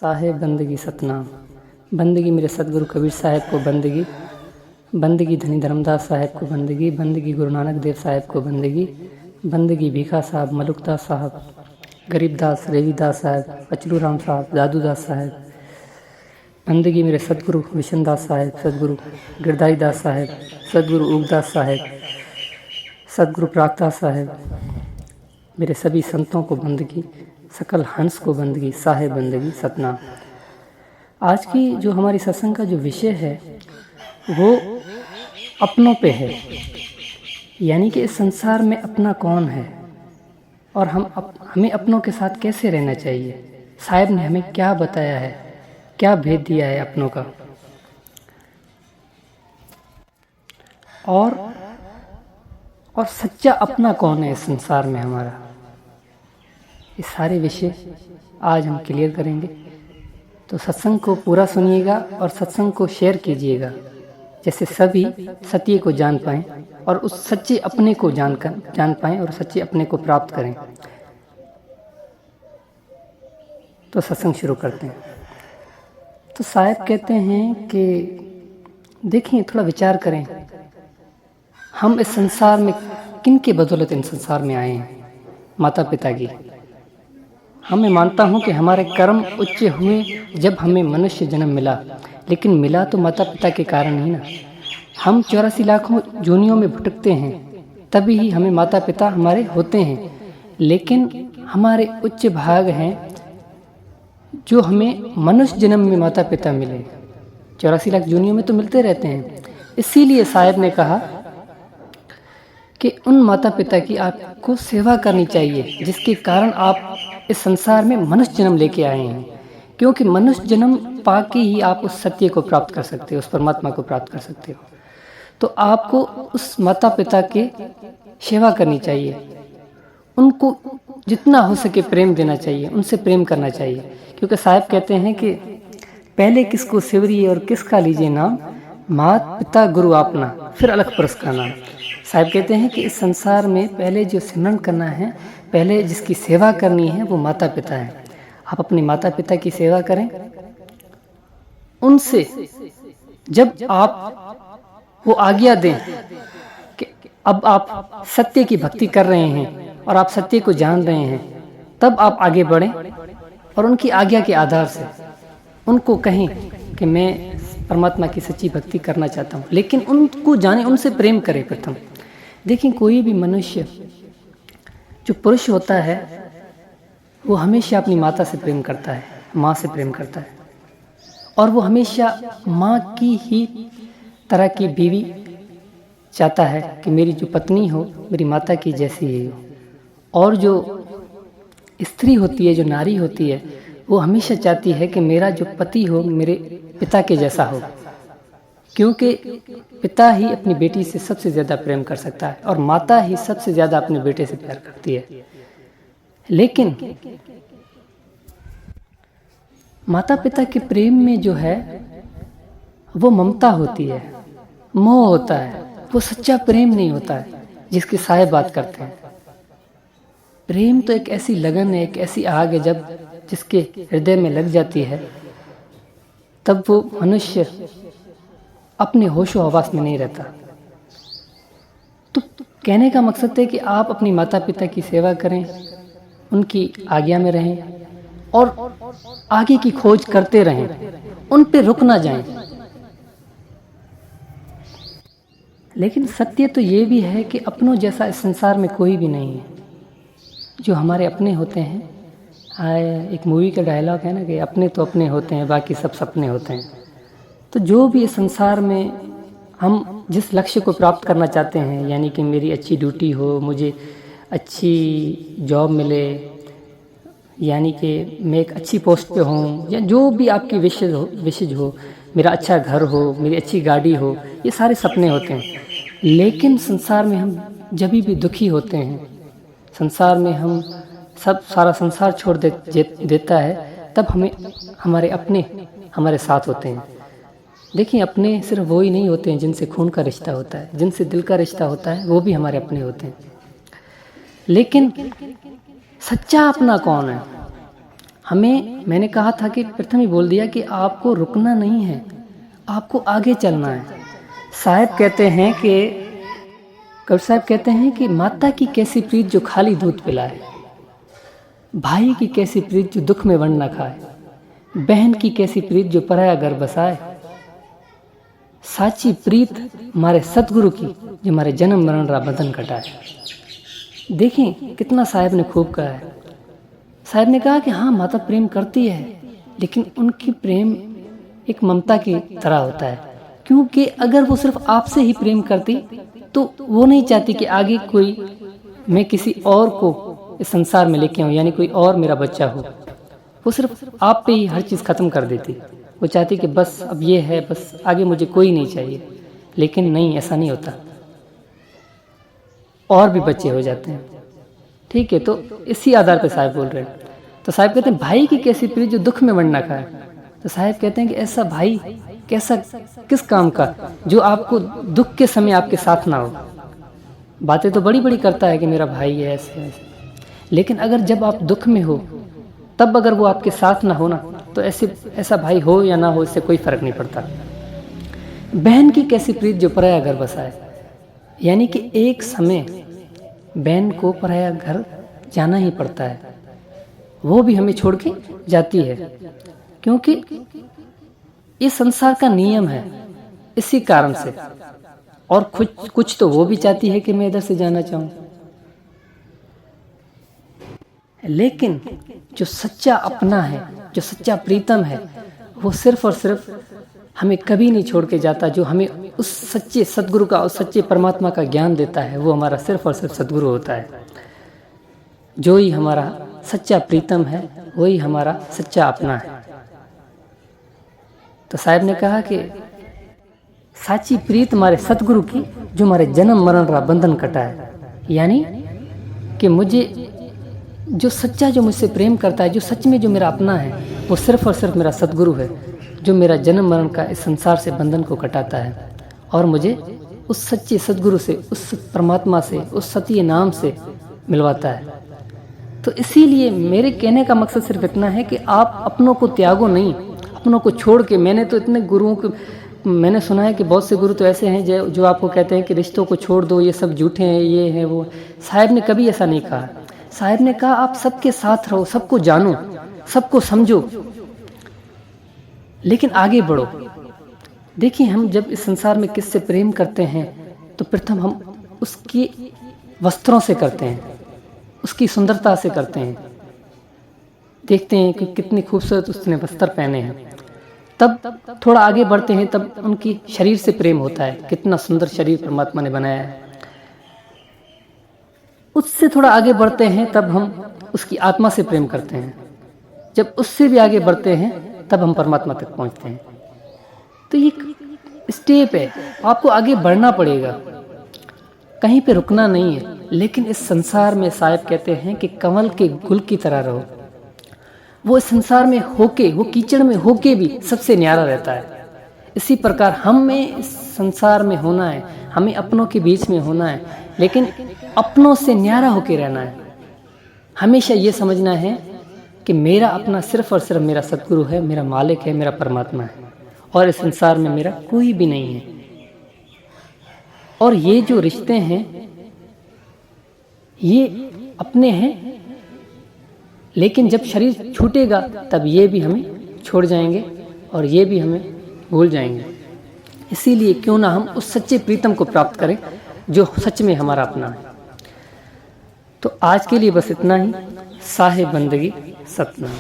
साहेब बंदगी सतनाम। बंदगी मेरे सतगुरु कबीर साहब को बंदगी, बंदगी धनी धर्मदास साहब को बंदगी, बंदगी गुरु नानक देव साहब को बंदगी, बंदगी भीखा साहब, मलुकदास साहब, गरीबदास, रेवीदास साहब, अचलू राम साहब, दादूदास साहब, बंदगी मेरे सतगुरु विशनदास साहब, सतगुरु गिरधारी दास साहब, सतगुरु उगदास साहब, सतगुरु प्रागदास साहब, मेरे सभी संतों को बंदगी, सकल हंस को बंदगी, साहेब बंदगी सतनाम। आज की जो हमारी सत्संग का जो विषय है वो अपनों पे है, यानी कि इस संसार में अपना कौन है और हमें अपनों के साथ कैसे रहना चाहिए। साहेब ने हमें क्या बताया है, क्या भेद दिया है अपनों का, और सच्चा अपना कौन है इस संसार में हमारा। ये सारे विषय आज हम क्लियर करेंगे, तो सत्संग को पूरा सुनिएगा और सत्संग को शेयर कीजिएगा, जैसे सभी सत्य को जान पाएं और उस सच्चे अपने को जान पाएं और सच्चे अपने को प्राप्त करें। तो सत्संग शुरू करते हैं। तो साहब कहते हैं कि देखिए, थोड़ा विचार करें, हम इस संसार में किन के बदौलत इन संसार में आए हैं। माता पिता की। मैं मानता हूँ कि हमारे कर्म उच्च हुए जब हमें मनुष्य जन्म मिला, लेकिन मिला तो माता पिता के कारण ही ना। हम 84 लाखों जोनियों में भटकते हैं, तभी ही हमें माता पिता हमारे होते हैं, लेकिन हमारे उच्च भाग हैं जो हमें मनुष्य जन्म में माता पिता मिले। 84 लाख जोनियों में तो मिलते रहते हैं। इसीलिए साहब ने कहा कि उन माता पिता की आपको सेवा करनी चाहिए जिसके कारण आप इस संसार में मनुष्य जन्म लेके आए हैं, क्योंकि मनुष्य जन्म पाके ही आप उस सत्य को प्राप्त कर सकते हो, उस परमात्मा को प्राप्त कर सकते हो। तो आपको उस माता पिता की सेवा करनी चाहिए, उनको जितना हो सके प्रेम देना चाहिए, उनसे प्रेम करना चाहिए, क्योंकि साहब कहते हैं कि पहले किसको सिवरिए और किसका लीजिए नाम, माता पिता गुरु आपना, फिर अलग पुरुष का नाम। साहब कहते हैं कि इस संसार में पहले जो सिमरन करना है, पहले जिसकी सेवा करनी है वो माता पिता है। आप अपने माता पिता की सेवा करें, उनसे जब आप वो आज्ञा दें कि अब आप सत्य की भक्ति कर रहे हैं और आप सत्य को जान रहे हैं, तब आप आगे बढ़ें और उनकी आज्ञा के आधार से उनको कहें कि मैं परमात्मा की सच्ची भक्ति करना चाहता हूँ, लेकिन उनको जाने, उनसे प्रेम करें प्रथम। देखिए, कोई भी मनुष्य जो पुरुष होता है वो हमेशा अपनी माता से प्रेम करता है, माँ से प्रेम करता है, और वो हमेशा माँ की ही तरह की बीवी चाहता है कि मेरी जो पत्नी हो मेरी माता की जैसी ही हो। और जो स्त्री होती है, जो नारी होती है, वो हमेशा चाहती है कि मेरा जो पति हो मेरे पिता के जैसा हो, क्योंकि पिता ही अपनी बेटी से सबसे ज़्यादा प्रेम कर सकता है और माता ही सबसे ज़्यादा अपने बेटे से प्यार करती है। लेकिन माता पिता के प्रेम में जो है वो ममता होती है, मोह होता है, वो सच्चा प्रेम नहीं होता है जिसकी साहब बात करते हैं। प्रेम तो एक ऐसी लगन है, एक ऐसी आग है, जब जिसके हृदय में लग जाती है तब वो मनुष्य अपने होशो हवास में नहीं रहता। तो कहने का मकसद है कि आप अपनी माता पिता की सेवा करें, उनकी आज्ञा में रहें और आगे की खोज करते रहें, उन पे रुक ना जाएं। लेकिन सत्य तो ये भी है कि अपनों जैसा इस संसार में कोई भी नहीं है। जो हमारे अपने होते हैं, एक मूवी का डायलॉग है ना कि अपने तो अपने होते हैं, बाकी सब सपने होते हैं। तो जो भी इस संसार में हम जिस लक्ष्य को प्राप्त करना चाहते हैं, यानी कि मेरी अच्छी ड्यूटी हो, मुझे अच्छी जॉब मिले, यानी कि मैं एक अच्छी पोस्ट पे हूँ, या जो भी आपकी विशेष हो, मेरा अच्छा घर हो, मेरी अच्छी गाड़ी हो, ये सारे सपने होते हैं। लेकिन संसार में हम जब भी दुखी होते हैं, संसार में हम सारा संसार छोड़ देता है, तब हमें हमारे अपने हमारे साथ होते हैं। देखिए, अपने सिर्फ वो ही नहीं होते हैं जिनसे खून का रिश्ता होता है, जिनसे दिल का रिश्ता होता है, वो भी हमारे अपने होते हैं। लेकिन सच्चा अपना कौन है? मैंने कहा था कि प्रथम ही बोल दिया कि आपको रुकना नहीं है, आपको आगे चलना है। साहब कहते हैं कि कबीर साहब कहते हैं कि माता की कैसी प्रीत जो खाली दूध पिलाए, भाई की कैसी प्रीत जो दुख में वर्ण न खाए, बहन की कैसी प्रीत जो पराया घर बसाए, साची प्रीत हमारे सतगुरु की जो हमारे जन्म मरण रा बंधन कटाए। देखें कितना साहब ने खूब कहा है। साहब ने कहा कि हाँ माता प्रेम करती है, लेकिन उनकी प्रेम एक ममता की तरह होता है, क्योंकि अगर वो सिर्फ आपसे ही प्रेम करती तो वो नहीं चाहती कि आगे कोई मैं किसी और को इस संसार में लेके आऊँ, यानी कोई और मेरा बच्चा हो। वो सिर्फ आप पे ही हर चीज़ ख़त्म कर देती। वो चाहती कि बस अब ये है, बस आगे मुझे कोई नहीं चाहिए। लेकिन नहीं, ऐसा नहीं होता, और भी बच्चे हो जाते हैं। ठीक है, तो इसी आधार पे साहब बोल रहे हैं। तो साहब कहते हैं भाई की कैसी प्रीत जो दुख में वर्ण ना खाए। तो साहब कहते हैं कि ऐसा भाई कैसा, किस काम का, जो आपको दुख के समय आपके साथ ना हो। बातें तो बड़ी बड़ी करता है कि मेरा भाई है ऐसे ऐसे, लेकिन अगर जब आप दुख में हो तब अगर वो आपके साथ ना हो ना, तो ऐसा भाई हो या ना हो, इससे कोई फर्क नहीं पड़ता। बहन की कैसी प्रीत जो पराया घर बसाए, यानी कि एक समय बहन को पराया घर जाना ही पड़ता है, वो भी हमें छोड़ के जाती है, क्योंकि ये संसार का नियम है। इसी कारण से, और कुछ तो वो भी चाहती है कि मैं इधर से जाना चाहूँ। लेकिन जो सच्चा अपना है, जो सच्चा प्रीतम है, वो सिर्फ और सिर्फ हमें कभी नहीं छोड़ के जाता। जो हमें उस सच्चे सद्गुरु का, उस सच्चे परमात्मा का ज्ञान देता है, वो हमारा सिर्फ और सिर्फ सद्गुरु होता है। जो ही हमारा सच्चा प्रीतम है, वही हमारा सच्चा अपना है। तो साहब ने कहा कि साची प्रीत हमारे सतगुरु की जो हमारे जन्म मरण रा बंधन कटाए, यानी कि मुझे जो सच्चा, जो मुझसे प्रेम करता है, जो सच में जो मेरा अपना है, वो सिर्फ और सिर्फ मेरा सतगुरु है, जो मेरा जन्म मरण का इस संसार से बंधन को कटाता है और मुझे उस सच्चे सतगुरु से, उस परमात्मा से, उस सत्य नाम से मिलवाता है। तो इसीलिए मेरे कहने का मकसद सिर्फ इतना है कि आप अपनों को त्यागो नहीं, अपनों को छोड़ के। मैंने तो इतने गुरुओं को मैंने सुना है कि बहुत से गुरु तो ऐसे हैं जो आपको कहते हैं कि रिश्तों को छोड़ दो, ये सब झूठे हैं, ये है वो। साहब ने कभी ऐसा नहीं कहा। साहब ने कहा आप सबके साथ रहो, सबको जानो, सबको समझो, लेकिन आगे बढ़ो। देखिए, हम जब इस संसार में किससे प्रेम करते हैं तो प्रथम हम उसकी वस्त्रों से करते हैं, उसकी सुंदरता से करते हैं। देखते हैं कि कितनी खूबसूरत उसने वस्त्र पहने हैं, तब थोड़ा आगे बढ़ते हैं, तब उनकी शरीर से प्रेम होता है, कितना सुंदर शरीर परमात्मा ने बनाया है। उससे थोड़ा आगे बढ़ते हैं, तब हम उसकी आत्मा से प्रेम करते हैं। जब उससे भी आगे बढ़ते हैं, तब हम परमात्मा तक पहुंचते हैं। तो ये स्टेप है, आपको आगे बढ़ना पड़ेगा, कहीं पे रुकना नहीं है। लेकिन इस संसार में साहब कहते हैं कि कमल के गुल की तरह रहो। वो इस संसार में होके, वो कीचड़ में होके भी सबसे न्यारा रहता है। इसी प्रकार हमें इस संसार में होना है, हमें अपनों के बीच में होना है, लेकिन अपनों से न्यारा होके रहना है। हमेशा ये समझना है कि मेरा अपना सिर्फ और सिर्फ मेरा सतगुरु है, मेरा मालिक है, मेरा परमात्मा है, और इस संसार में मेरा कोई भी नहीं है। और ये जो रिश्ते हैं ये अपने हैं, लेकिन जब शरीर छूटेगा तब ये भी हमें छोड़ जाएंगे और ये भी हमें भूल जाएंगे। इसीलिए क्यों ना हम उस सच्चे प्रीतम को प्राप्त करें जो सच में हमारा अपना है। तो आज के लिए बस इतना ही। साहे बंदगी सतना।